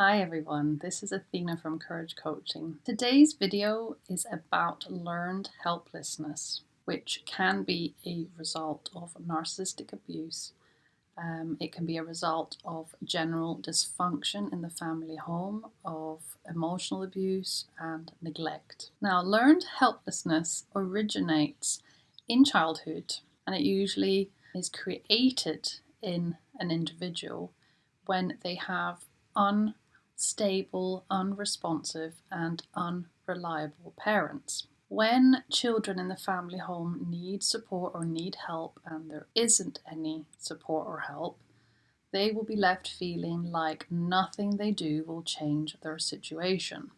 Hi everyone, this is Athena from Courage Coaching. Today's video is about learned helplessness, which can be a result of narcissistic abuse. It can be a result of general dysfunction in the family home, of emotional abuse and neglect. Now, learned helplessness originates in childhood, and it usually is created in an individual when they have unstable, unresponsive, and unreliable parents. When children in the family home need support or need help and there isn't any support or help, they will be left feeling like nothing they do will change their situation.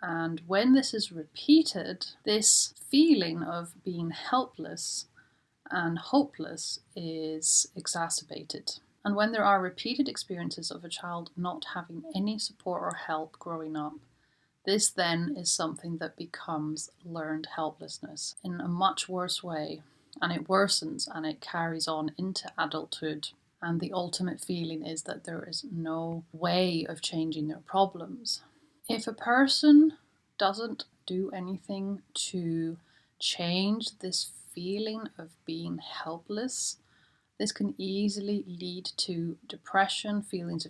And when this is repeated, this feeling of being helpless and hopeless is exacerbated. And when there are repeated experiences of a child not having any support or help growing up, this then is something that becomes learned helplessness in a much worse way, and it worsens and it carries on into adulthood. And the ultimate feeling is that there is no way of changing their problems. If a person doesn't do anything to change this feeling of being helpless, this can easily lead to depression, feelings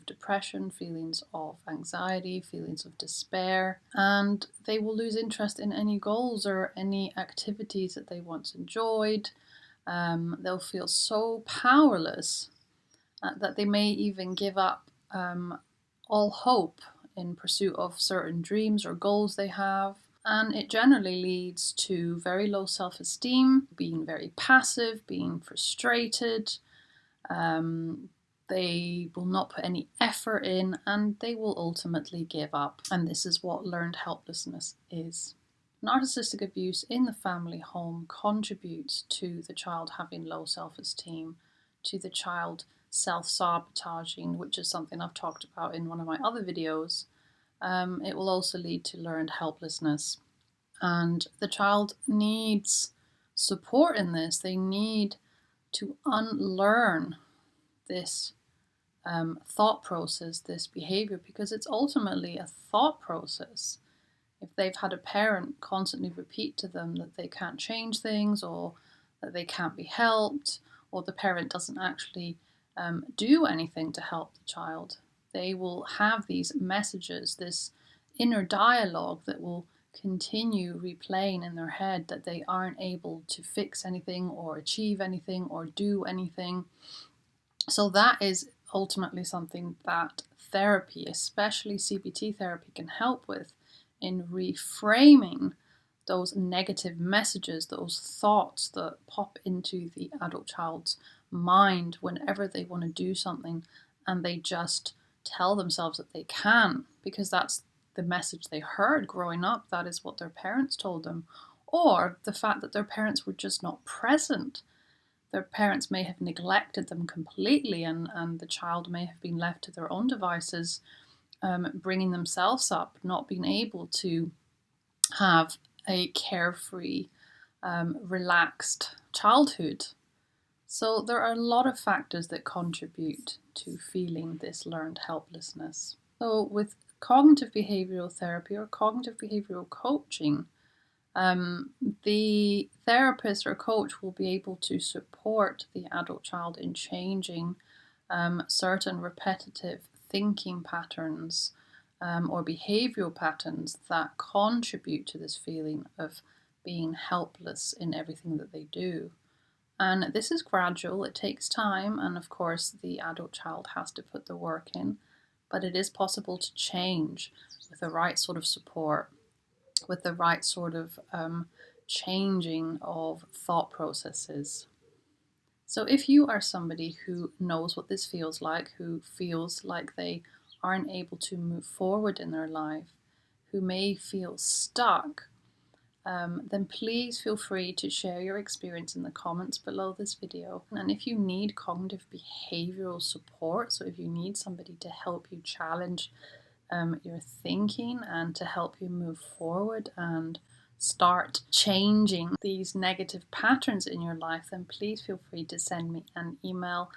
of anxiety, feelings of despair, and they will lose interest in any goals or any activities that they once enjoyed. They'll feel so powerless that they may even give up all hope in pursuit of certain dreams or goals they have. And it generally leads to very low self-esteem, being very passive, being frustrated. They will not put any effort in and they will ultimately give up. And this is what learned helplessness is. Narcissistic abuse in the family home contributes to the child having low self-esteem, to the child self-sabotaging, which is something I've talked about in one of my other videos. It will also lead to learned helplessness. And the child needs support in this. They need to unlearn this thought process, this behavior, because it's ultimately a thought process. If they've had a parent constantly repeat to them that they can't change things or that they can't be helped, or the parent doesn't actually do anything to help the child, they will have these messages, this inner dialogue that will continue replaying in their head that they aren't able to fix anything or achieve anything or do anything. So that is ultimately something that therapy, especially CBT therapy, can help with, in reframing those negative messages, those thoughts that pop into the adult child's mind whenever they want to do something and they just tell themselves that they can, because that's the message they heard growing up, that is what their parents told them, or the fact that their parents were just not present. Their parents may have neglected them completely and the child may have been left to their own devices, bringing themselves up, not being able to have a carefree, relaxed childhood. So there are a lot of factors that contribute to feeling this learned helplessness. So with cognitive behavioral therapy or cognitive behavioral coaching, the therapist or coach will be able to support the adult child in changing certain repetitive thinking patterns or behavioral patterns that contribute to this feeling of being helpless in everything that they do. And this is gradual, it takes time, and of course the adult child has to put the work in, but it is possible to change with the right sort of support, with the right sort of changing of thought processes. So if you are somebody who knows what this feels like, who feels like they aren't able to move forward in their life, who may feel stuck, then please feel free to share your experience in the comments below this video. And if you need cognitive behavioral support, so if you need somebody to help you challenge your thinking and to help you move forward and start changing these negative patterns in your life, then please feel free to send me an email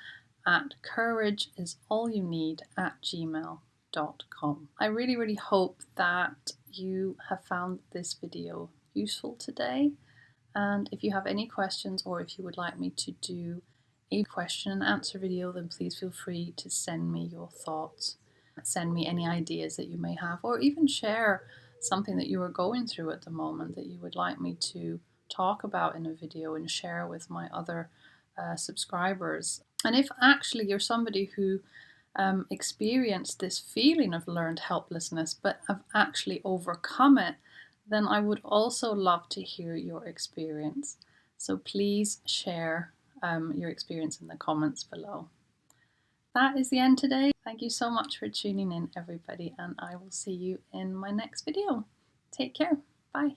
at courageisallyouneed@gmail.com. behaviour.com. I really hope that you have found this video useful today. And if you have any questions, or if you would like me to do a question and answer video, then please feel free to send me your thoughts. Send me any ideas that you may have, or even share something that you are going through at the moment that you would like me to talk about in a video and share with my other subscribers. And if actually you're somebody who experienced this feeling of learned helplessness but have actually overcome it, then I would also love to hear your experience. So please share your experience in the comments below. That is the end today. Thank you so much for tuning in, everybody, and I will see you in my next video. Take care. Bye.